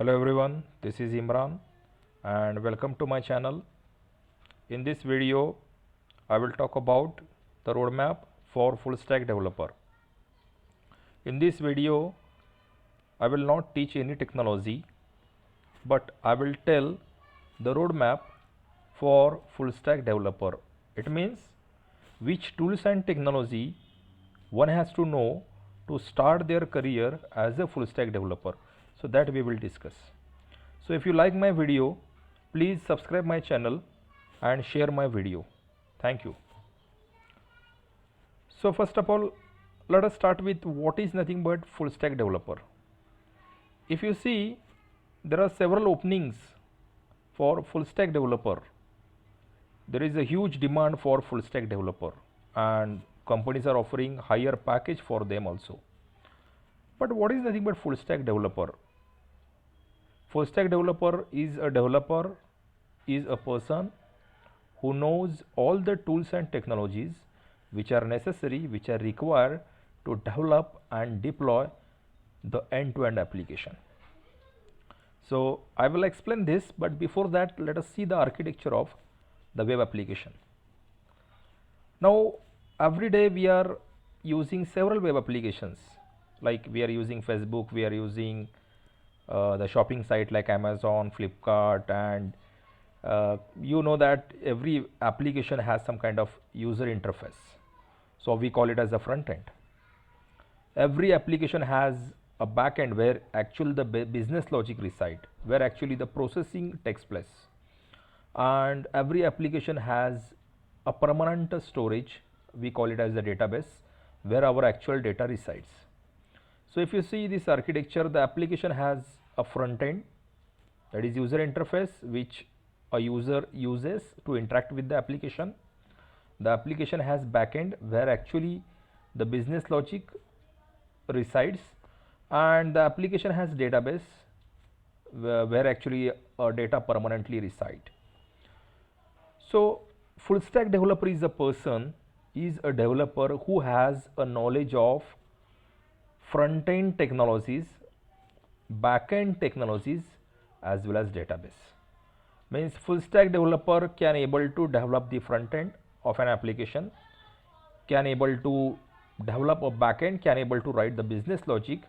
Hello everyone, this is Imran and welcome to my channel. In this video, I will talk about the roadmap for full stack developer. In this video, I will not teach any technology, but I will tell the roadmap for full stack developer. It means which tools and technology one has to know to start their career as a full stack developer. So that we will discuss. So if you like my video, please subscribe my channel and share my video. Thank you. So first of all, let us start with what is nothing but full stack developer. If you see, there are several openings for full stack developer. There is a huge demand for full stack developer and companies are offering higher package for them also. But what is nothing but full stack developer? Full stack developer is a person who knows all the tools and technologies which are necessary, which are required to develop and deploy the end-to-end application. So I will explain this, but before that let us see the architecture of the web application. Now every day we are using several web applications, like we are using Facebook, we are using the shopping site like Amazon, Flipkart, and you know that every application has some kind of user interface. So we call it as a front end. Every application has a back end where actually the business logic resides, where actually the processing takes place. And every application has a permanent storage, we call it as a database, where our actual data resides. So if you see this architecture, the application has a front end, that is user interface, which a user uses to interact with the application. The application has back end where actually the business logic resides, and the application has database where actually data permanently reside. So full stack developer is a developer who has a knowledge of front end technologies, back end technologies, as well as database. Means full stack developer can able to develop the front end of an application, can able to develop a back end, can able to write the business logic,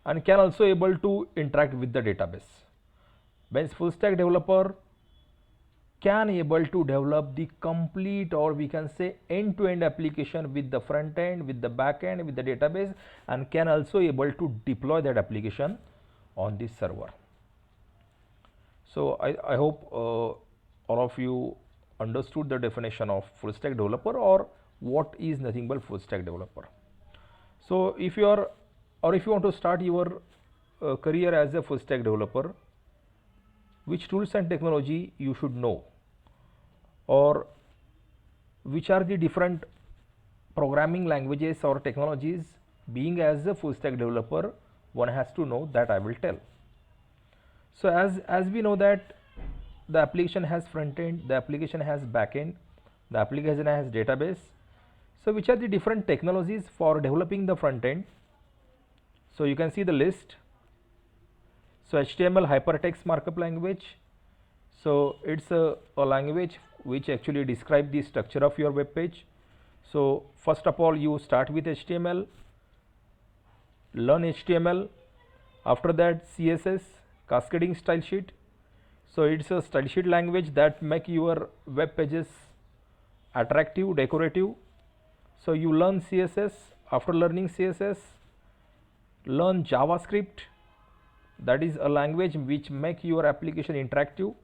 and can also able to interact with the database. Means full stack developer can able to develop the complete, or we can say end-to-end application with the front end, with the back end, with the database, and can also able to deploy that application on this server. So I hope all of you understood the definition of full stack developer, or what is nothing but full stack developer. So if you are, or if you want to start your career as a full stack developer, which tools and technology you should know, or which are the different programming languages or technologies being as a full stack developer one has to know, that I will tell. So as we know that the application has front end, the application has back end, the application has database. So which are the different technologies for developing the front end? So you can see the list. So HTML hypertext markup language. So it's a language which actually describes the structure of your web page. So first of all, you start with HTML, learn HTML, after that CSS, cascading style sheet. So it's a style sheet language that make your web pages attractive, decorative. So you learn CSS. After learning CSS, learn JavaScript, that is a language which make your application interactive,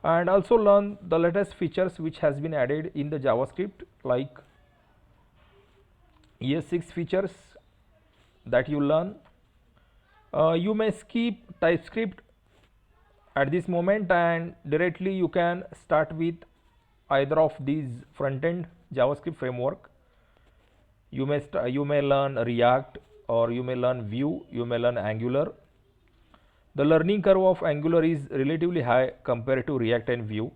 and also learn the latest features which has been added in the JavaScript, like ES6 features that you learn. You may skip TypeScript at this moment and directly you can start with either of these front end JavaScript framework. You may learn React, or you may learn Vue, you may learn Angular. The learning curve of Angular is relatively high compared to React and Vue.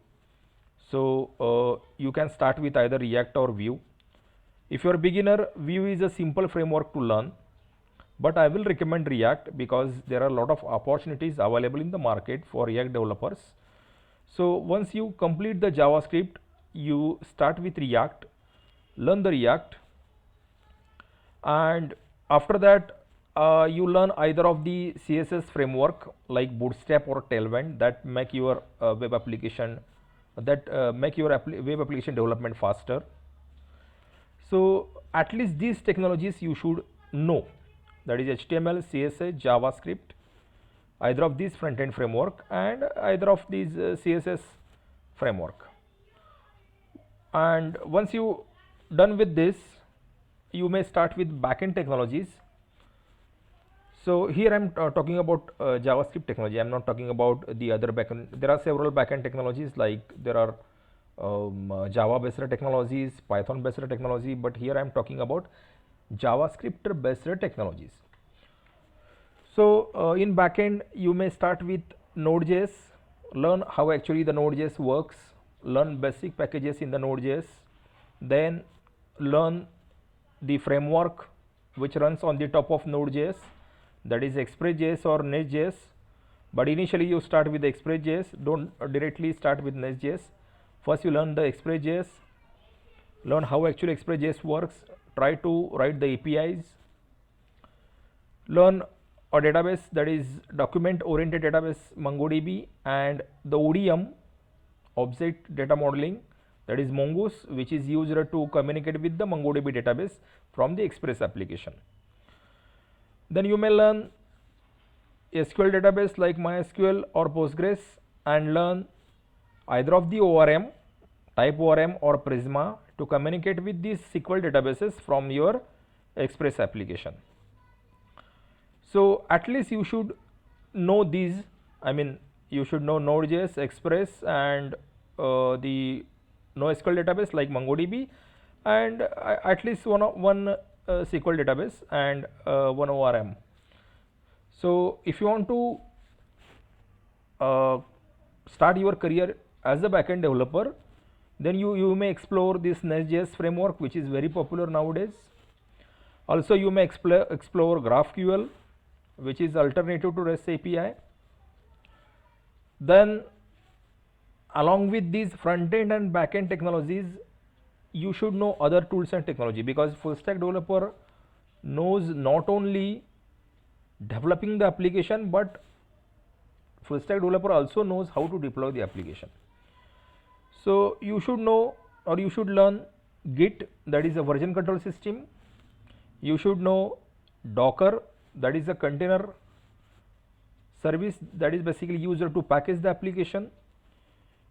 So you can start with either React or Vue. If you are a beginner, Vue is a simple framework to learn. but I will recommend React because there are a lot of opportunities available in the market for React developers. So once you complete the JavaScript, you start with React, learn the React, and after that you learn either of the CSS framework like Bootstrap or Tailwind that make your web application web application development faster. So at least these technologies you should know, that is HTML, CSS, JavaScript, either of these front-end framework and either of these CSS framework. And once you done with this, you may start with backend technologies. So here I am talking about JavaScript technology. I am not talking about the other backend. There are several backend technologies, like there are Java based technologies, Python based technology, but here I am talking about JavaScript based technologies. So in backend you may start with Node.js, learn how actually the Node.js works, learn basic packages in the Node.js, then learn the framework which runs on the top of Node.js, that is Express.js or Nest.js. But initially you start with the Express.js, don't directly start with Nest.js. First you learn the Express.js, learn how actually Express.js works, try to write the APIs, learn a database, that is document oriented database MongoDB, and the ODM, object data modeling, that is Mongoose, which is used to communicate with the MongoDB database from the Express application. Then you may learn SQL database like MySQL or Postgres, and learn either of the ORM, type ORM or Prisma, to communicate with these SQL databases from your Express application. So at least you should know these. I mean, you should know Node.js, Express, and the NoSQL database like MongoDB, and at least one SQL database and one ORM. So if you want to start your career as a backend developer, then you may explore this Nest.js framework, which is very popular nowadays. Also you may explore GraphQL, which is alternative to REST API. Then along with these front-end and back-end technologies, you should know other tools and technology, because full stack developer knows not only developing the application, but full stack developer also knows how to deploy the application. So you should know, or you should learn Git, that is a version control system. You should know Docker, that is a container service that is basically used to package the application.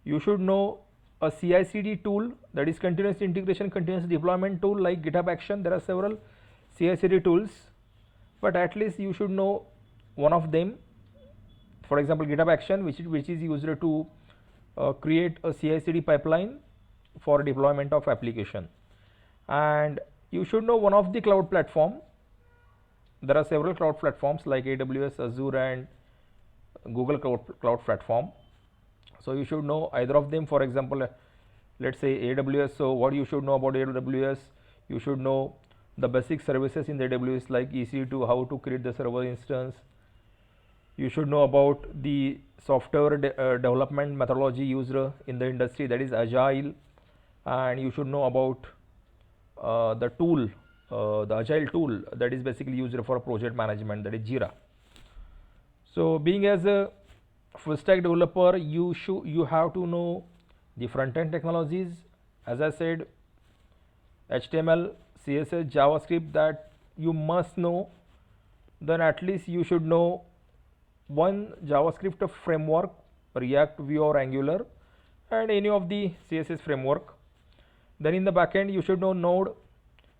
You should know a CI/CD tool, that is continuous integration, continuous deployment tool like GitHub Action. There are several CI/CD tools, but at least you should know one of them. For example, GitHub Action, which is used to create a CI/CD pipeline for deployment of application. And you should know one of the cloud platform. There are several cloud platforms like AWS, Azure, and Google cloud platform. So you should know either of them. For example, let's say AWS. So what you should know about AWS? You should know the basic services in the AWS like EC2, how to create the server instance. You should know about the software development methodology used in the industry, that is Agile, and you should know about the tool, the Agile tool that is basically used for project management, that is Jira. So being as a full stack developer, you have to know the front end technologies, as I said, HTML, CSS, JavaScript, that you must know. Then at least you should know one JavaScript framework, React, Vue or Angular, and any of the CSS framework. Then in the backend you should know Node,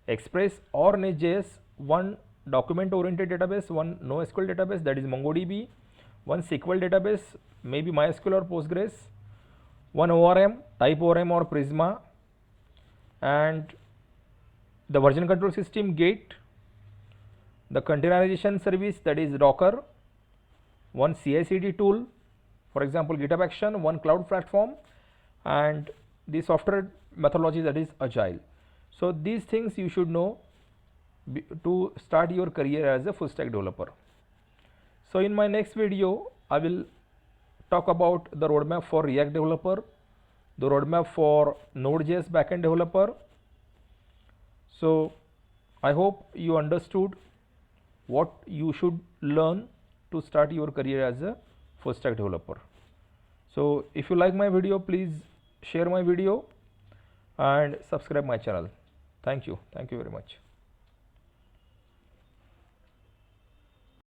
Express or Nest.js, one document oriented database, one NoSQL database, that is MongoDB, one SQL database, maybe MySQL or Postgres, one ORM, type ORM or Prisma, and the version control system Git, the containerization service, that is Docker, one CI/CD tool, for example GitHub Action, one cloud platform, and the software methodology, that is Agile. So these things you should know. to start your career as a full stack developer. So in my next video, I will talk about the roadmap for React developer, the roadmap for Node.js backend developer. So I hope you understood what you should learn to start your career as a full stack developer. So if you like my video, please share my video and subscribe my channel. Thank you very much.